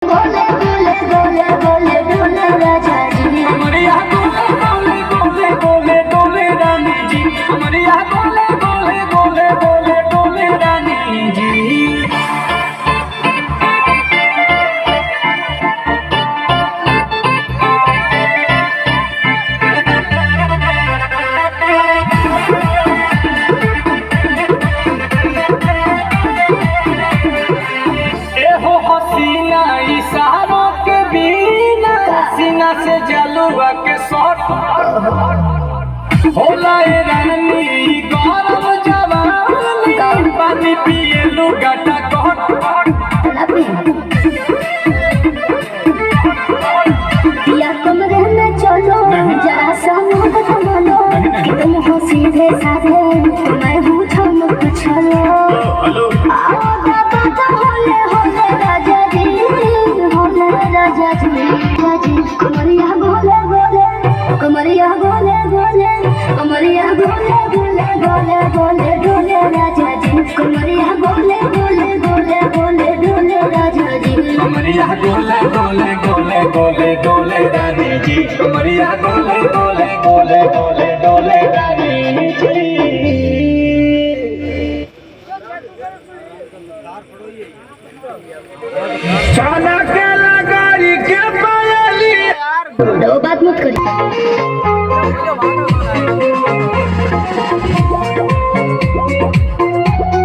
गोले गोले गोले गोले डोले राजा जी कमरिया गोले गोले गोले गोले डोले रानी जी कमरिया गोले गोले गोले गोले डोले रानी जी सीना से जलुआ के शॉट होला ए रानी गरम जवानी पानी पिए लुगाटा कट या कमरे में चलो जरा सा मुझे थमालो तुम हो सीधे साधे मैं हूँ ठमक छलो आओ बाबा तो होले होले राजा जी होले राजा जी कमरिया गोले गोले कमरिया गोले गोले कमरिया गोले गोले गोले गोले डोले राजा जी कमरिया गोले गोले गोले गोले डोले राजा जी कमरिया गोले गोले गोले गोले डोले रानी जी कमरिया गोले गोले गोले गोले डोले रानी जी साला के लगाई के पायली दो बात मत करिए